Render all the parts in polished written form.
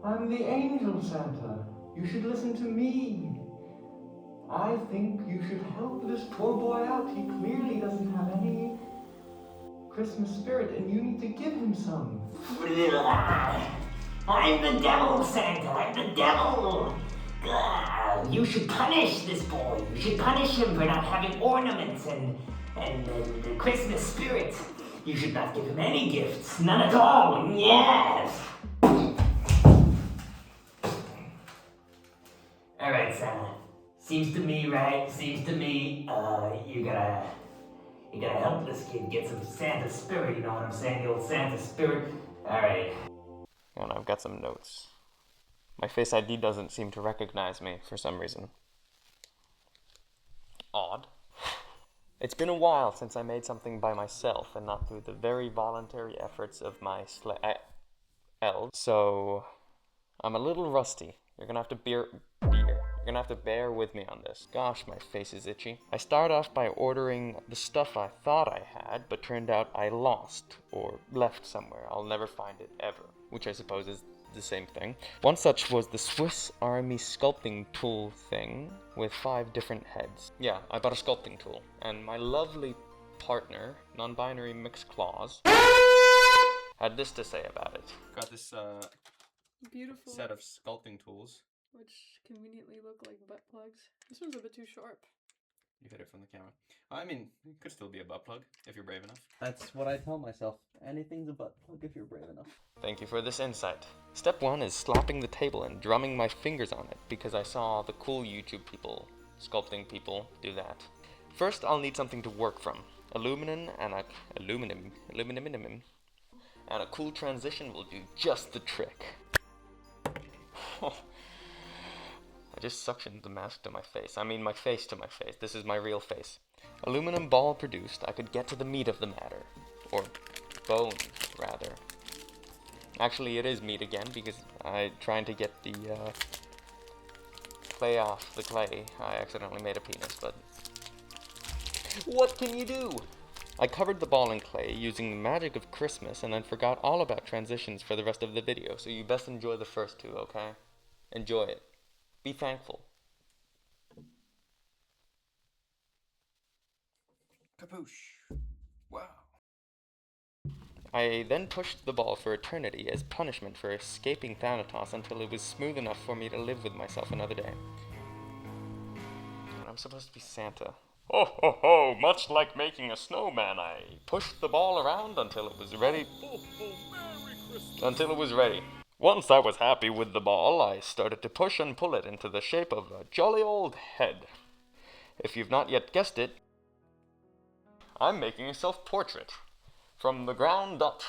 I'm the angel Santa. You should listen to me. I think you should help this poor boy out. He clearly doesn't have any Christmas spirit, and you need to give him some. I'm the devil, Santa. I'm the devil. You should punish this boy. You should punish him for not having ornaments and the Christmas spirit. You should not give him any gifts. None at all. Yes. All right, Santa. Seems to me, right? Seems to me, you gotta help this kid get some Santa spirit. You know what I'm saying? The old Santa spirit. All right. And I've got some notes. My Face ID doesn't seem to recognize me for some reason. Odd. It's been a while since I made something by myself and not through the very voluntary efforts of my elves, so I'm a little rusty. You're gonna have to bear with me on this. Gosh, my face is itchy. I start off by ordering the stuff I thought I had, but turned out I lost or left somewhere. I'll never find it ever, which I suppose is the same thing. One such was the Swiss Army sculpting tool thing with 5 different heads. Yeah, I bought a sculpting tool, and my lovely partner, non-binary mixed claws, had this to say about it. Got this Beautiful. set of sculpting tools. Which conveniently look like butt plugs. This one's a bit too sharp. You hit it from the camera. I mean, it could still be a butt plug if you're brave enough. That's what I tell myself. Anything's a butt plug if you're brave enough. Thank you for this insight. Step 1 is slapping the table and drumming my fingers on it because I saw the cool YouTube people, sculpting people, do that. First, I'll need something to work from. Aluminum and a cool transition will do just the trick. I just suctioned the mask to my face. I mean my face to my face. This is my real face. Aluminum ball produced, I could get to the meat of the matter. Or bone, rather. Actually, it is meat again, because I trying to get the clay off the clay. I accidentally made a penis, but what can you do? I covered the ball in clay using the magic of Christmas and then forgot all about transitions for the rest of the video, so you best enjoy the first 2, okay? Enjoy it. Be thankful. Kapoosh. Wow. I then pushed the ball for eternity as punishment for escaping Thanatos until it was smooth enough for me to live with myself another day. I'm supposed to be Santa. Ho ho ho, much like making a snowman, I pushed the ball around until it was ready. Until it was ready. Once I was happy with the ball, I started to push and pull it into the shape of a jolly old head. If you've not yet guessed it, I'm making a self-portrait. From the ground up.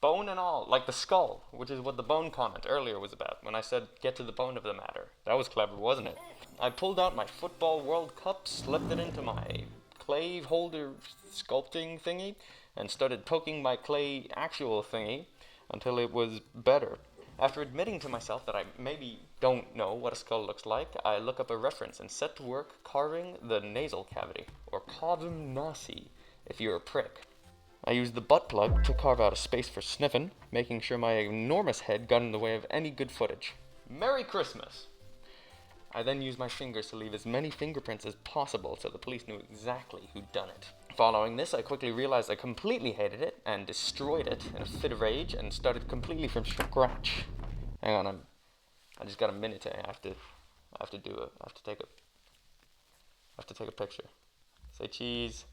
Bone and all, like the skull, which is what the bone comment earlier was about, when I said get to the bone of the matter. That was clever, wasn't it? I pulled out my football World Cup, slipped it into my clay holder sculpting thingy, and started poking my clay actual thingy until it was better. After admitting to myself that I maybe don't know what a skull looks like, I look up a reference and set to work carving the nasal cavity, or cavum nasi, if you're a prick. I used the butt plug to carve out a space for sniffing, making sure my enormous head got in the way of any good footage. Merry Christmas! I then used my fingers to leave as many fingerprints as possible so the police knew exactly who'd done it. Following this, I quickly realized I completely hated it and destroyed it in a fit of rage and started completely from scratch. Hang on, I just got a minute. I have to take a picture. Say cheese.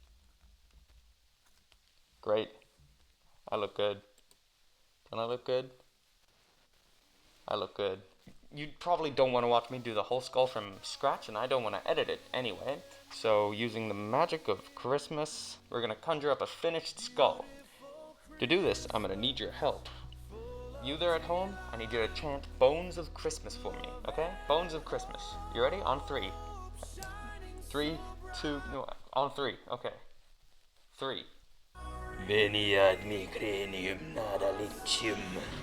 Great. I look good. Don't I look good? I look good. You probably don't want to watch me do the whole skull from scratch, and I don't want to edit it anyway. So, using the magic of Christmas, we're going to conjure up a finished skull. To do this, I'm going to need your help. You there at home, I need you to chant Bones of Christmas for me, okay? Bones of Christmas. You ready? On 3. 3, 2, no, on 3, okay. 3. Veni ad me cranium nada licium.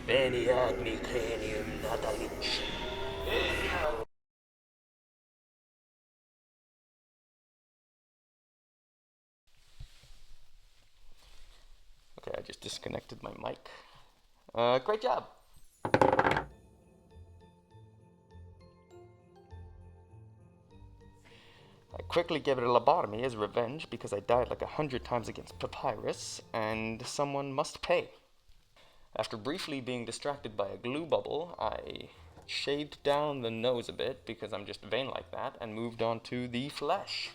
Veni ad me cranium nada licium. Okay, I just disconnected my mic. Great job. quickly gave it a lobotomy as revenge because I died like 100 times against Papyrus, and someone must pay. After briefly being distracted by a glue bubble, I shaved down the nose a bit because I'm just vain like that, and moved on to the flesh.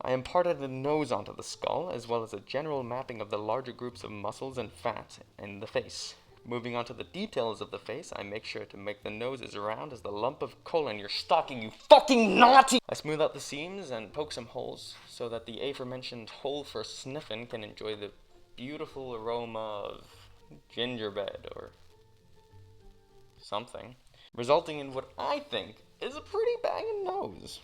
I imparted the nose onto the skull, as well as a general mapping of the larger groups of muscles and fat in the face. Moving on to the details of the face, I make sure to make the nose as round as the lump of coal in your stocking, you fucking naughty! I smooth out the seams and poke some holes so that the aforementioned hole for sniffin' can enjoy the beautiful aroma of gingerbread or something, resulting in what I think is a pretty banging nose.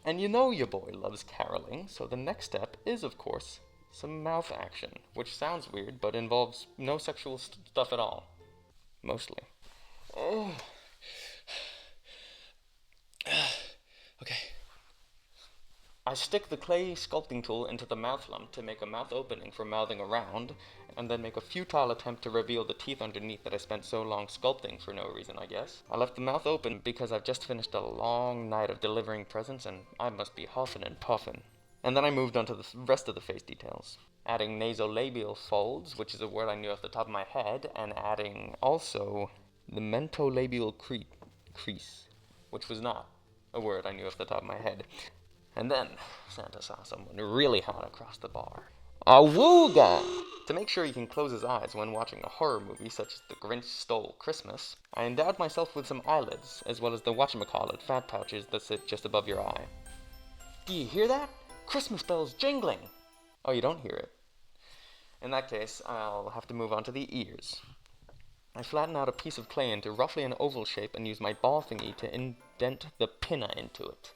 And you know your boy loves caroling, so the next step is, of course, some mouth action, which sounds weird, but involves no sexual stuff at all. Mostly. Oh. Okay. I stick the clay sculpting tool into the mouth lump to make a mouth opening for mouthing around, and then make a futile attempt to reveal the teeth underneath that I spent so long sculpting for no reason, I guess. I left the mouth open because I've just finished a long night of delivering presents and I must be huffing and puffing. And then I moved on to the rest of the face details, adding nasolabial folds, which is a word I knew off the top of my head, and adding also the mentolabial crease, which was not a word I knew off the top of my head. And then Santa saw someone really hot across the bar. Awooga! To make sure he can close his eyes when watching a horror movie such as The Grinch Stole Christmas, I endowed myself with some eyelids, as well as the whatchamacallit fat pouches that sit just above your eye. Do you hear that? Christmas bells jingling! Oh, you don't hear it. In that case, I'll have to move on to the ears. I flatten out a piece of clay into roughly an oval shape and use my ball thingy to indent the pinna into it.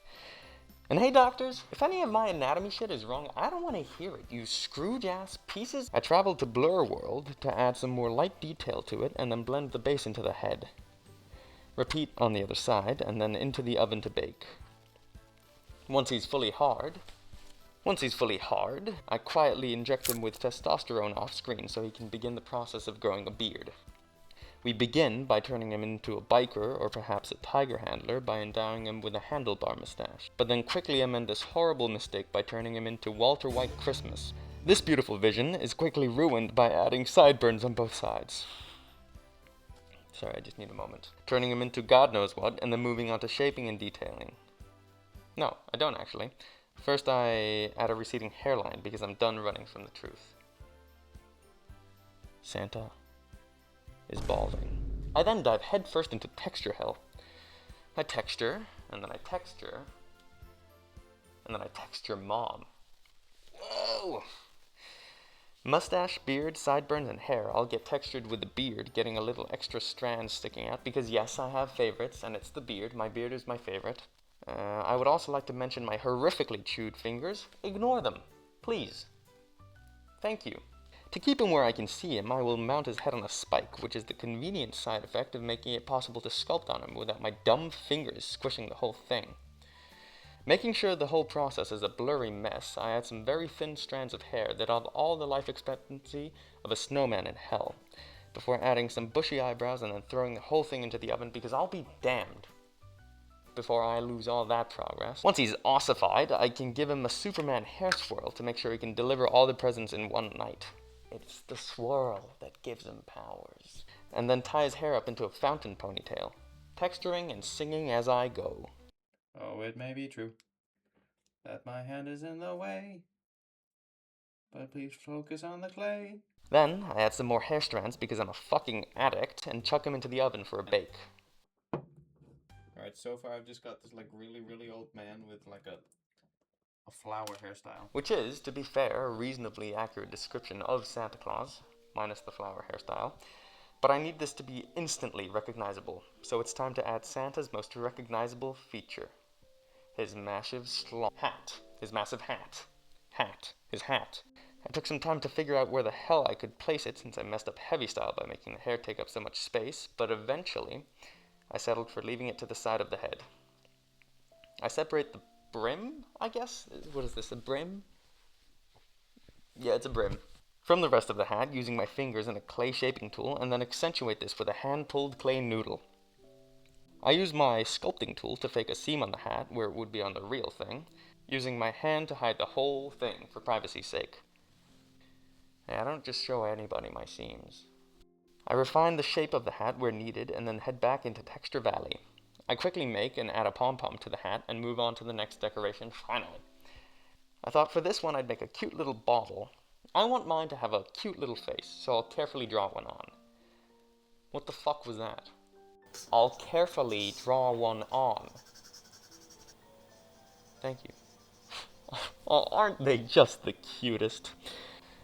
And hey doctors, if any of my anatomy shit is wrong, I don't want to hear it, you Scrooge-ass pieces. I traveled to Blur World to add some more light detail to it and then blend the base into the head. Repeat on the other side and then into the oven to bake. Once he's fully hard, I quietly inject him with testosterone off screen so he can begin the process of growing a beard. We begin by turning him into a biker or perhaps a tiger handler by endowing him with a handlebar mustache, but then quickly amend this horrible mistake by turning him into Walter White Christmas. This beautiful vision is quickly ruined by adding sideburns on both sides. Sorry, I just need a moment. Turning him into God knows what, and then moving on to shaping and detailing. No, I don't actually. First I add a receding hairline because I'm done running from the truth. Santa is balding. I then dive headfirst into texture hell. I texture, and then I texture, and then I texture mom. Whoa! Mustache, beard, sideburns, and hair all get textured with the beard, getting a little extra strands sticking out, because yes, I have favorites, and it's the beard. My beard is my favorite. I would also like to mention my horrifically chewed fingers. Ignore them, please. Thank you. To keep him where I can see him, I will mount his head on a spike, which is the convenient side effect of making it possible to sculpt on him without my dumb fingers squishing the whole thing. Making sure the whole process is a blurry mess, I add some very thin strands of hair that have all the life expectancy of a snowman in hell, before adding some bushy eyebrows and then throwing the whole thing into the oven because I'll be damned before I lose all that progress. Once he's ossified, I can give him a Superman hair swirl to make sure he can deliver all the presents in one night. It's the swirl that gives him powers. And then tie his hair up into a fountain ponytail, texturing and singing as I go. Oh, it may be true that my hand is in the way, but please focus on the clay. Then I add some more hair strands because I'm a fucking addict and chuck him into the oven for a bake. Alright, so far I've just got this like really old man with like a flower hairstyle. Which is, to be fair, a reasonably accurate description of Santa Claus, minus the flower hairstyle. But I need this to be instantly recognizable, so it's time to add Santa's most recognizable feature. His massive hat. His massive hat. His hat. I took some time to figure out where the hell I could place it since I messed up heavy style by making the hair take up so much space, but eventually I settled for leaving it to the side of the head. I separate the brim, I guess? What is this, a brim? Yeah, it's a brim. From the rest of the hat, using my fingers and a clay shaping tool, and then accentuate this with a hand-pulled clay noodle. I use my sculpting tool to fake a seam on the hat where it would be on the real thing, using my hand to hide the whole thing for privacy's sake. I don't just show anybody my seams. I refine the shape of the hat where needed and then head back into Texture Valley. I quickly make and add a pom-pom to the hat and move on to the next decoration finally. I thought for this one I'd make a cute little bottle. I want mine to have a cute little face, so I'll carefully draw one on. What the fuck was that? I'll carefully draw one on. Thank you. Oh, aren't they just the cutest?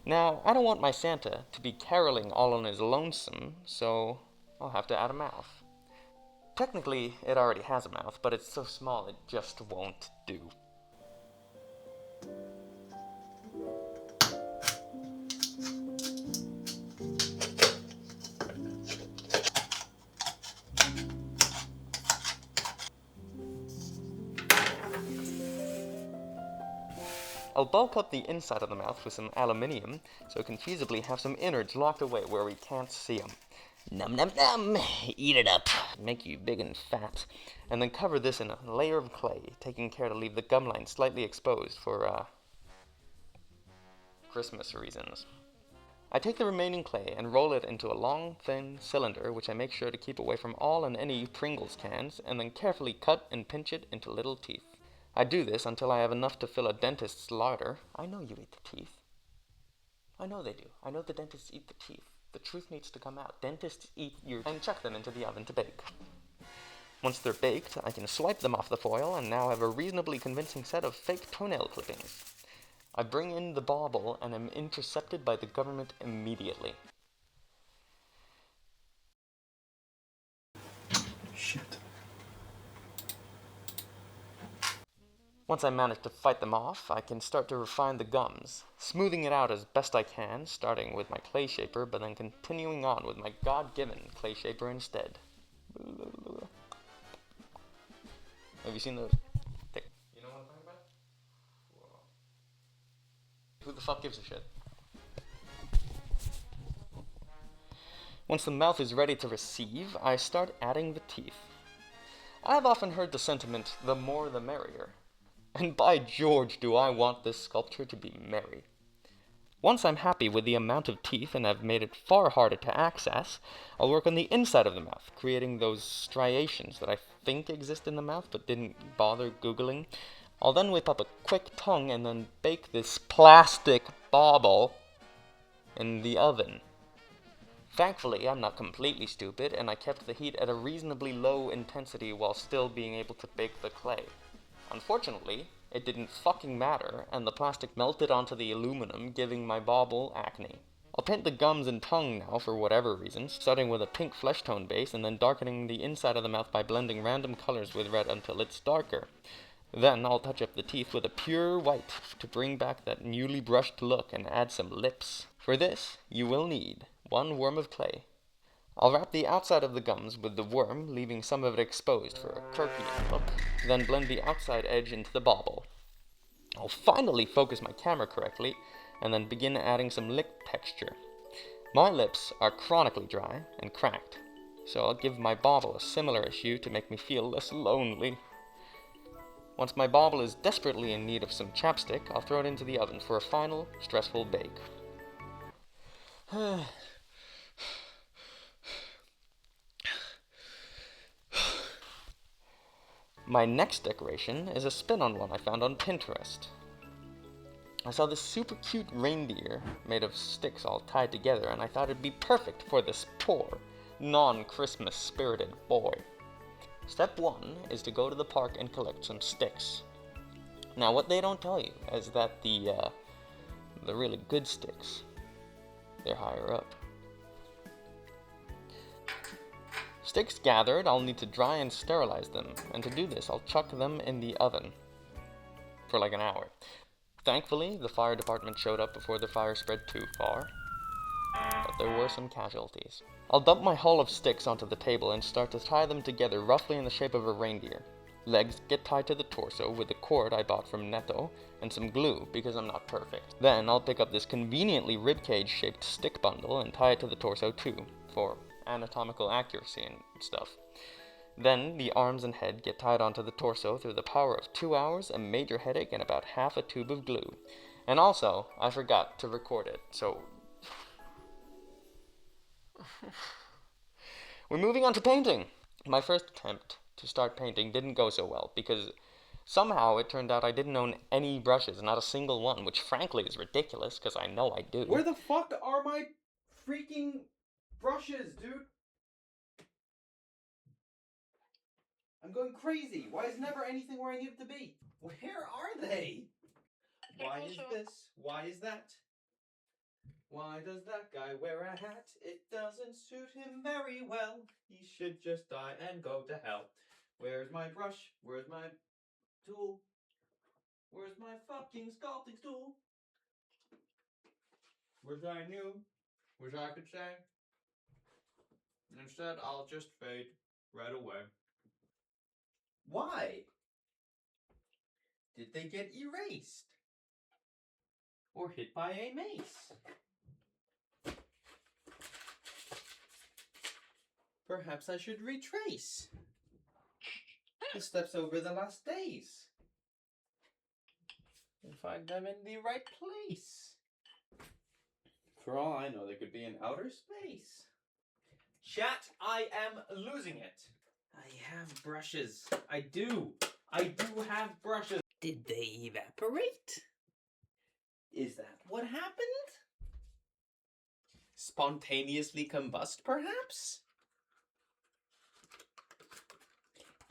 Now, I don't want my Santa to be caroling all on his lonesome, so I'll have to add a mouth. Technically, it already has a mouth, but it's so small it just won't do. I'll bulk up the inside of the mouth with some aluminium, so it can feasibly have some innards locked away where we can't see them. Num num num! Eat it up! Make you big and fat. And then cover this in a layer of clay, taking care to leave the gum line slightly exposed for, Christmas reasons. I take the remaining clay and roll it into a long, thin cylinder, which I make sure to keep away from all and any Pringles cans, and then carefully cut and pinch it into little teeth. I do this until I have enough to fill a dentist's larder. I know you eat the teeth. I know they do. I know the dentists eat the teeth. The truth needs to come out. Dentists eat your... and chuck them into the oven to bake. Once they're baked, I can swipe them off the foil and now have a reasonably convincing set of fake toenail clippings. I bring in the bauble and am intercepted by the government immediately. Shit. Once I manage to fight them off, I can start to refine the gums, smoothing it out as best I can, starting with my clay shaper, but then continuing on with my God-given clay shaper instead. Have you seen those? You know what I'm talking about? Whoa. Who the fuck gives a shit? Once the mouth is ready to receive, I start adding the teeth. I've often heard the sentiment, the more the merrier. And by George, do I want this sculpture to be merry. Once I'm happy with the amount of teeth and have made it far harder to access, I'll work on the inside of the mouth, creating those striations that I think exist in the mouth but didn't bother Googling. I'll then whip up a quick tongue and then bake this plastic bauble in the oven. Thankfully, I'm not completely stupid, and I kept the heat at a reasonably low intensity while still being able to bake the clay. Unfortunately, it didn't fucking matter, and the plastic melted onto the aluminum, giving my bauble acne. I'll paint the gums and tongue now for whatever reasons, starting with a pink flesh tone base and then darkening the inside of the mouth by blending random colors with red until it's darker. Then I'll touch up the teeth with a pure white to bring back that newly brushed look and add some lips. For this, you will need 1 worm of clay. I'll wrap the outside of the gums with the worm, leaving some of it exposed for a Kirkian look, then blend the outside edge into the bauble. I'll finally focus my camera correctly, and then begin adding some lip texture. My lips are chronically dry and cracked, so I'll give my bauble a similar issue to make me feel less lonely. Once my bauble is desperately in need of some chapstick, I'll throw it into the oven for a final, stressful bake. My next decoration is a spin on one I found on Pinterest. I saw this super cute reindeer made of sticks all tied together, and I thought it'd be perfect for this poor, non-Christmas spirited boy. Step 1 is to go to the park and collect some sticks. Now what they don't tell you is that the really good sticks, they're higher up. Sticks gathered, I'll need to dry and sterilize them, and to do this, I'll chuck them in the oven for like an hour. Thankfully, the fire department showed up before the fire spread too far, but there were some casualties. I'll dump my hull of sticks onto the table and start to tie them together roughly in the shape of a reindeer. Legs get tied to the torso with the cord I bought from Netto and some glue because I'm not perfect. Then I'll pick up this conveniently ribcage shaped stick bundle and tie it to the torso too, for anatomical accuracy and stuff. Then the arms and head get tied onto the torso through the power of 2 hours, a major headache, and about half a tube of glue. And also, I forgot to record it, so... We're moving on to painting! My first attempt to start painting didn't go so well, because somehow it turned out I didn't own any brushes, not a single one, which frankly is ridiculous, because I know I do. Where the fuck are my freaking brushes, dude? I'm going crazy. Why is never anything where I need it to be? Where are they? Why is this? Why is that? Why does that guy wear a hat? It doesn't suit him very well. He should just die and go to hell. Where's my brush? Where's my tool? Where's my fucking sculpting tool? Wish I knew. Wish I could say. Instead, I'll just fade right away. Why? Did they get erased? Or hit by a mace? Perhaps I should retrace the steps over the last days and find them in the right place. For all I know, they could be in outer space. Chat, I am losing it. I have brushes. I do have brushes. Did they evaporate? Is that what happened? Spontaneously combust, perhaps?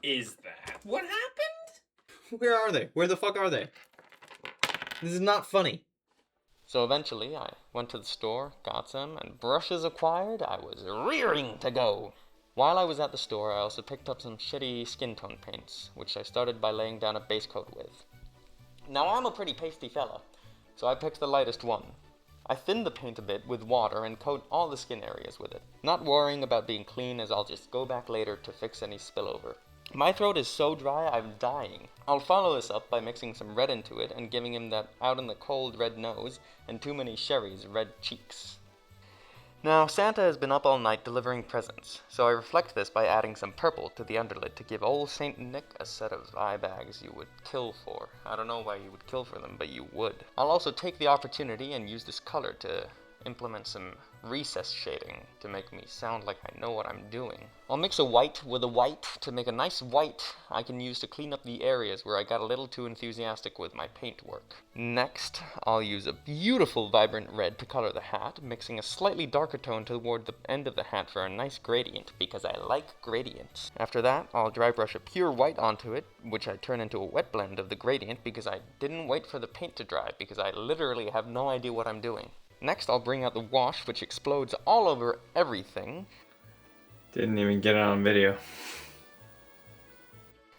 Is that what happened? Where are they? Where the fuck are they? This is not funny. So eventually I went to the store, got some, and brushes acquired, I was rearing to go. While I was at the store, I also picked up some shitty skin tone paints, which I started by laying down a base coat with. Now I'm a pretty pasty fella, so I picked the lightest one. I thinned the paint a bit with water and coat all the skin areas with it, not worrying about being clean as I'll just go back later to fix any spillover. My throat is so dry I'm dying. I'll follow this up by mixing some red into it and giving him that out in the cold red nose and too many sherry's red cheeks. Now, Santa has been up all night delivering presents, so I reflect this by adding some purple to the underlid to give old Saint Nick a set of eye bags you would kill for. I don't know why you would kill for them, but you would. I'll also take the opportunity and use this color to implement some recess shading to make me sound like I know what I'm doing. I'll mix a white with a white to make a nice white I can use to clean up the areas where I got a little too enthusiastic with my paint work. Next, I'll use a beautiful vibrant red to color the hat, mixing a slightly darker tone toward the end of the hat for a nice gradient, because I like gradients. After that, I'll dry brush a pure white onto it, which I turn into a wet blend of the gradient because I didn't wait for the paint to dry, because I literally have no idea what I'm doing. Next, I'll bring out the wash, which explodes all over everything. Didn't even get it on video.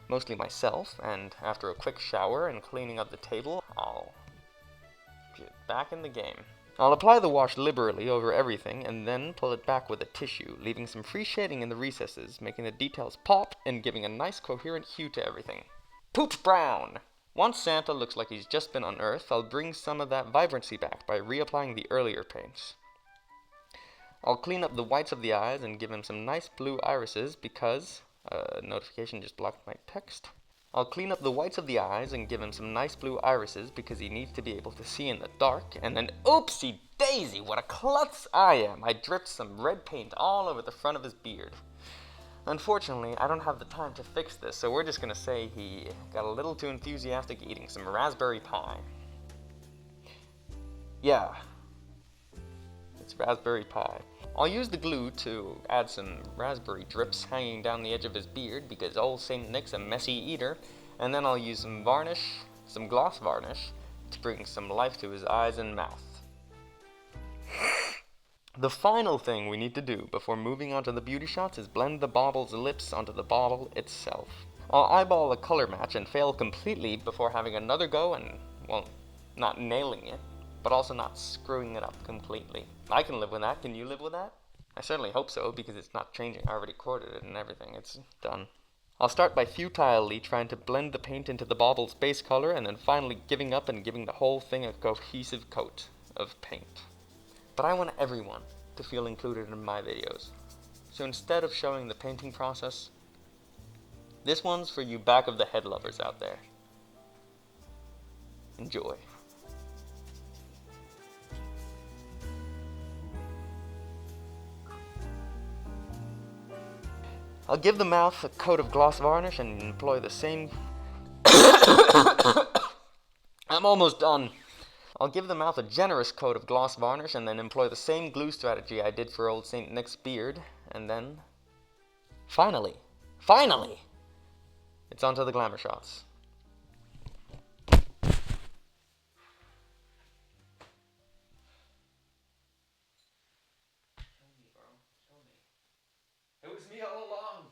Mostly myself, and after a quick shower and cleaning up the table, I'll get back in the game. I'll apply the wash liberally over everything, and then pull it back with a tissue, leaving some free shading in the recesses, making the details pop and giving a nice coherent hue to everything. Poop brown! Once Santa looks like he's just been unearthed, I'll bring some of that vibrancy back by reapplying the earlier paints. I'll clean up the whites of the eyes and give him some nice blue irises because... notification just blocked my text. I'll clean up the whites of the eyes and give him some nice blue irises because he needs to be able to see in the dark, and then oopsie daisy, what a klutz I am! I dripped some red paint all over the front of his beard. Unfortunately, I don't have the time to fix this, so we're just gonna say he got a little too enthusiastic eating some raspberry pie. Yeah, it's raspberry pie. I'll use the glue to add some raspberry drips hanging down the edge of his beard because old Saint Nick's a messy eater, and then I'll use some varnish, some gloss varnish, to bring some life to his eyes and mouth. The final thing we need to do before moving on to the beauty shots is blend the bottle's lips onto the bottle itself. I'll eyeball a color match and fail completely before having another go and, well, not nailing it, but also not screwing it up completely. I can live with that. Can you live with that? I certainly hope so, because it's not changing. I already recorded it and everything. It's done. I'll start by futilely trying to blend the paint into the bottle's base color and then finally giving up and giving the whole thing a cohesive coat of paint. But I want everyone to feel included in my videos. So instead of showing the painting process, This one's for you back of the head lovers out there. Enjoy. I'll give the mouth a coat of gloss varnish and employ the same... I'm almost done. I'll give the mouth a generous coat of gloss varnish and then employ the same glue strategy I did for old St. Nick's beard, and then... Finally! It's on to the glamour shots. It was me all along.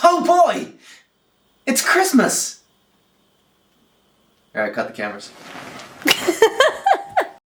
Oh boy! It's Christmas! Alright, cut the cameras.